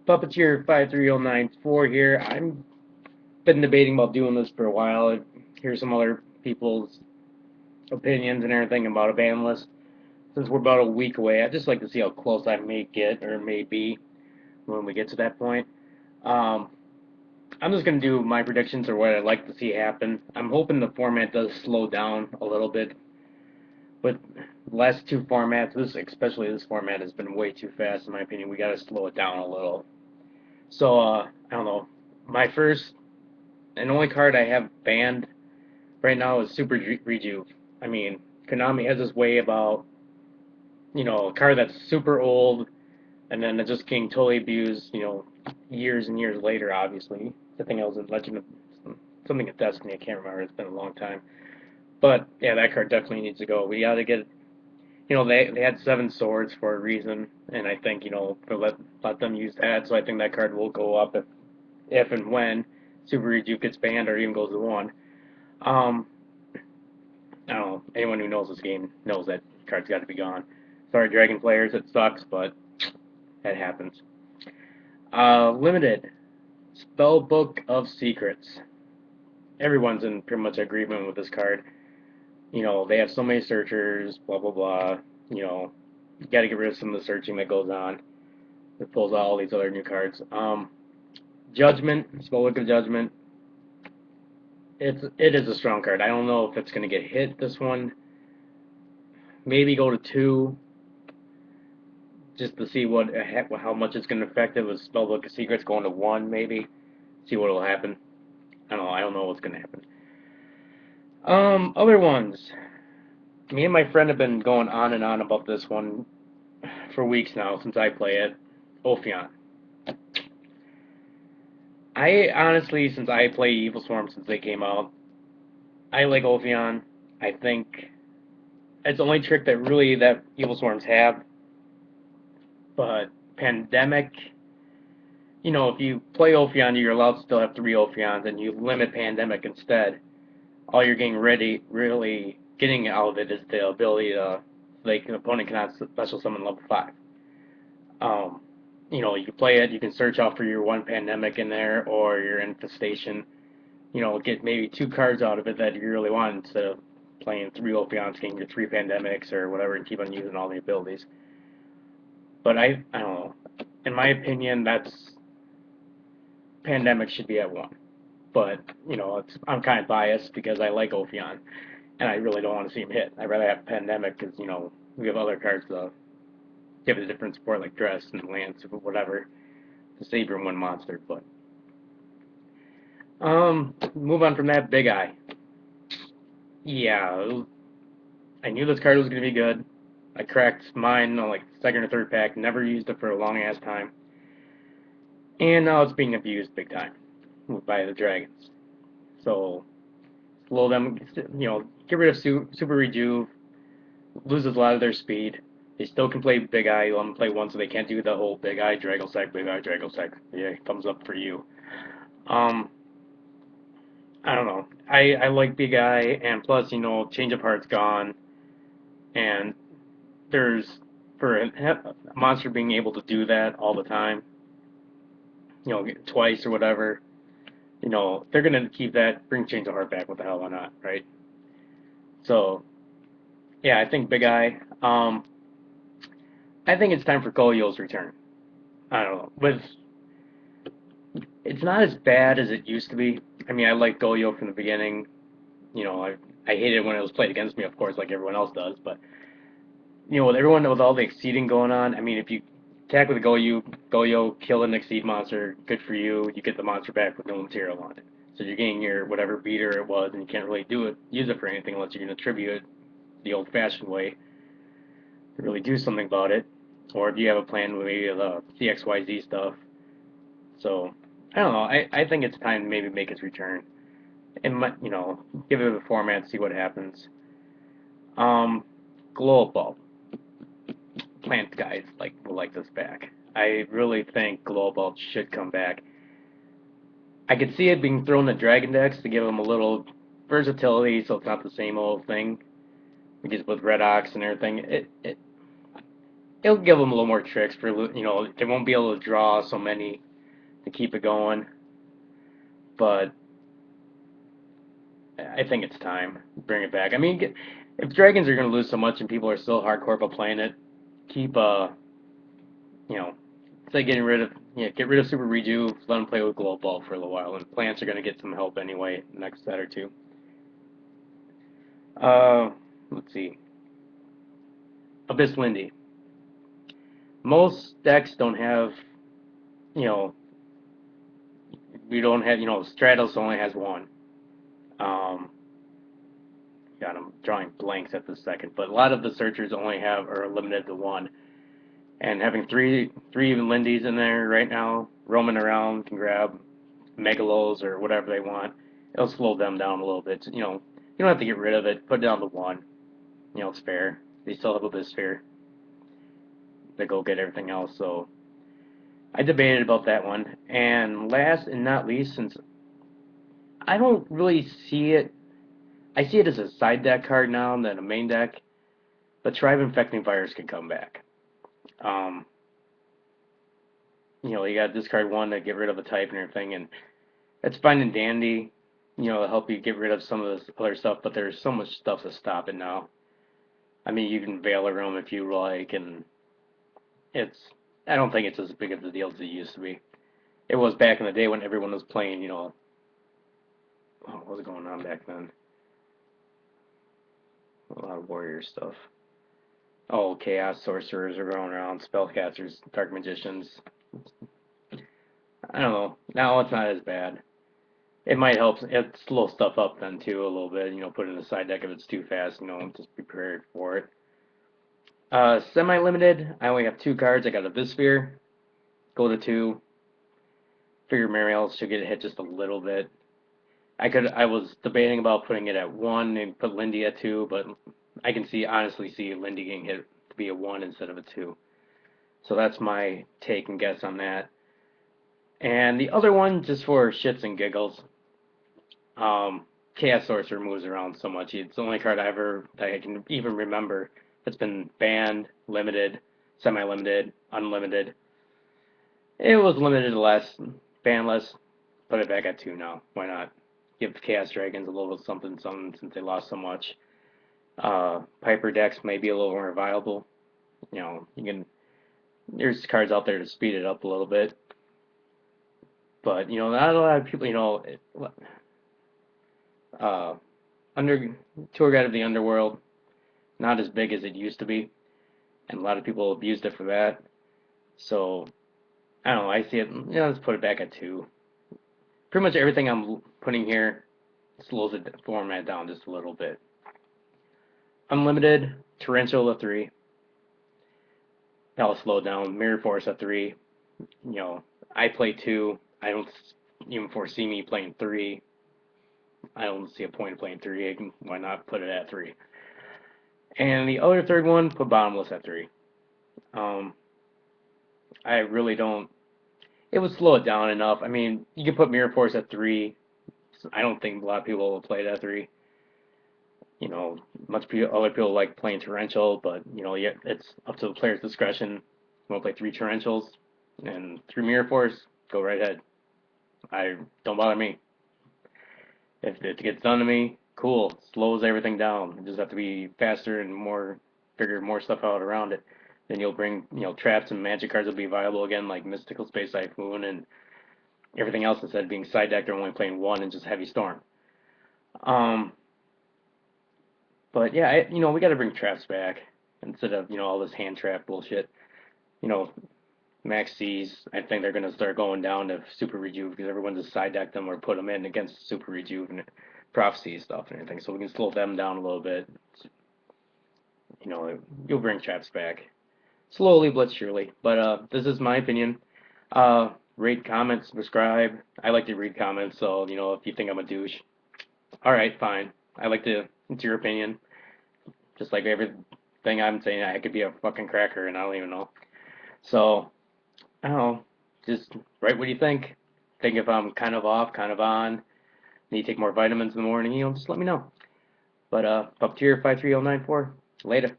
Puppeteer 53094 here. I've been debating about doing this for a while. I hear some other people's opinions and everything about a ban list. Since we're about a week away, I'd just like to see how close I may get or may be when we get to that point. Um, I'm just going to do my predictions or what I'd like to see happen. I'm hoping the format does slow down a little bit. But the last two formats, especially this format, has been way too fast in my opinion. We got to slow it down a little. So, I don't know. My first and only card I have banned right now is Super Rejuve. I mean, Konami has this way about, a card that's super old and then it's just getting totally abused, years and years later, obviously. I think it was in Legend of something of Destiny, I can't remember, it's been a long time. But yeah, that card definitely needs to go. We gotta get, they had seven swords for a reason, and I think, for let them use that, so I think that card will go up if and when Super Rejuve gets banned or even goes to one. Um, I don't know. Anyone who knows this game knows that card's got to be gone. Sorry, Dragon players, it sucks, but that happens. Limited Spellbook of Secrets. Everyone's in pretty much agreement with this card. They have so many searchers, blah blah blah. You got to get rid of some of the searching that goes on. It pulls out all these other new cards. Judgment, Spellbook of Judgment. It is a strong card. I don't know if it's gonna get hit this one. Maybe go to two, just to see how much it's gonna affect it. With Spellbook of Secrets going to one, maybe see what will happen. I don't know. I don't know what's gonna happen. Other ones. Me and my friend have been going on and on about this one for weeks now since I play it. Ophion. I honestly, since I play Evil Swarm since they came out, I like Ophion. I think it's the only trick that Evil Swarms have. But Pandemic, if you play Ophion, you're allowed to still have three Ophions, and you limit Pandemic instead. All you're really getting out of it is the ability to, like, an opponent cannot special summon level 5. Um, you can play it, you can search out for your one Pandemic in there, or your Infestation, get maybe two cards out of it that you really want instead of playing three Ophions, getting your three Pandemics or whatever, and keep on using all the abilities. But I don't know. In my opinion, that's Pandemic should be at one. But I'm kind of biased because I like Ophion, and I really don't want to see him hit. I'd rather have Pandemic because we have other cards to give it a different support like Dress and Lance or whatever to save your one monster. But move on from that. Big Eye. Yeah, I knew this card was gonna be good. I cracked mine on like second or third pack. Never used it for a long ass time, and now it's being abused big time by the Dragons. So slow them, get rid of Super Rejuve, loses a lot of their speed. They still can play Big Eye, let them play one, so they can't do the whole Big Eye, Dragossack, Big Eye, Dragossack. Yeah, thumbs up for you. Um, I don't know. I like Big Eye, and plus, Change of Heart's gone, and there's, for a monster being able to do that all the time, twice or whatever, they're gonna keep that, bring Change of Heart back. What the hell, why not, right? So, yeah, I think Big Eye. I think it's time for Goyo's return. I don't know, but it's not as bad as it used to be. I mean, I liked Goyo from the beginning. I hated it when it was played against me, of course, like everyone else does. But with everyone with all the exceeding going on, I mean, if you attack with a Goyo, kill an exceed monster, good for you. You get the monster back with no material on it. So you're getting your whatever beater it was, and you can't really use it for anything unless you're going to tribute it the old-fashioned way to really do something about it, or if you have a plan with maybe the CXYZ stuff. So I don't know. I think it's time to maybe make its return and give it a format, see what happens. Um, Glow Bulb. Plant guys will like this back. I really think Glow Bulb should come back. I could see it being thrown to Dragon decks to give them a little versatility, so it's not the same old thing. Because with Red Ox and everything, it. I don't know. I think Glow Bulb should come back. I really think Glow Bulb should come back. I could see it being thrown to Dragon decks to give them a little versatility, so it's not the same old thing. Because with Red Ox and everything, it. I don't know. I think Glow Bulb should come back. it'll give them a little more tricks for, they won't be able to draw so many to keep it going. But I think it's time to bring it back. I mean, if dragons are going to lose so much and people are still hardcore about playing it, keep you know, say getting rid of get rid of Super Reju, let them play with Glow Ball for a little while, and plants are going to get some help anyway next set or two. Uh, let's see, Abyss Lindy. Most decks don't have, you know, we don't have, Stratos only has one. Um, God, I'm drawing blanks at the second, but a lot of the searchers only have are limited to one. And having three even Lindies in there right now, roaming around, can grab Megalos or whatever they want. It'll slow them down a little bit. You don't have to get rid of it. Put it down to one. It's fair. They still have a bit of sphere. They go get everything else. So I debated about that one. And last and not least, since I don't really see it, I see it as a side deck card now than a main deck. But Tribe Infecting Virus can come back. Um, you got to discard one to get rid of a type and everything, and it's fine and dandy, to help you get rid of some of this other stuff, but there's so much stuff to stop it now. I mean, you can Veiler Roam if you like, and I don't think it's as big of a deal as it used to be. It was back in the day when everyone was playing, what was going on back then? A lot of warrior stuff. Oh, Chaos Sorcerers are going around, Spellcasters, Dark Magicians. I don't know. Now it's not as bad. It might help it slow stuff up then too a little bit. Put it in the side deck if it's too fast. Just be prepared for it. Semi-limited. I only have two cards. I got a Visphere. Go to two. Figure Mariel should get hit just a little bit. I was debating about putting it at one and put Lindy at two, but I can honestly see Lindy getting hit to be a one instead of a two. So that's my take and guess on that. And the other one, just for shits and giggles, Chaos Sorcerer moves around so much. It's the only card that I can even remember that's been banned, limited, semi-limited, unlimited. It was limited less, banned less. Put it back at two now. Why not? Give Chaos Dragons a little something since they lost so much. Piper decks may be a little more viable. There's cards out there to speed it up a little bit. But, not a lot of people, Tour Guide of the Underworld, not as big as it used to be, and a lot of people abused it for that. So, I don't know, I see it, let's put it back at two. Pretty much everything I'm putting here slows the format down just a little bit. Unlimited, Torrential at 3. That'll slow down. Mirror Force at 3. I play 2. I don't even foresee me playing 3. I don't see a point of playing 3. Why not put it at 3? And the other third one, put Bottomless at 3. I really don't. It would slow it down enough. I mean, you can put Mirror Force at 3. I don't think a lot of people will play it at 3. Other people like playing Torrential, but it's up to the player's discretion. You want to play 3 Torrentials and 3 Mirror Force, go right ahead. Don't bother me. If it gets done to me, cool. Slows everything down. You just have to be faster and figure more stuff out around it. Then you'll bring, traps and magic cards will be viable again, like Mystical Space Typhoon and everything else instead of being side decked or only playing one and just Heavy Storm. But yeah, we got to bring traps back instead of, all this hand trap bullshit. Max C's, I think they're going to start going down to Super Rejuve because everyone just side decked them or put them in against Super Rejuve and Prophecy stuff and everything. So we can slow them down a little bit. You'll bring traps back. Slowly but surely. But this is my opinion. Rate, comment, subscribe. I like to read comments, so, if you think I'm a douche, alright, fine. It's your opinion. Just like everything I'm saying, I could be a fucking cracker and I don't even know. So, I don't know. Just write what you think. Think if I'm kind of off, kind of on. Need to take more vitamins in the morning, just let me know. But Puppeteer 53094, later.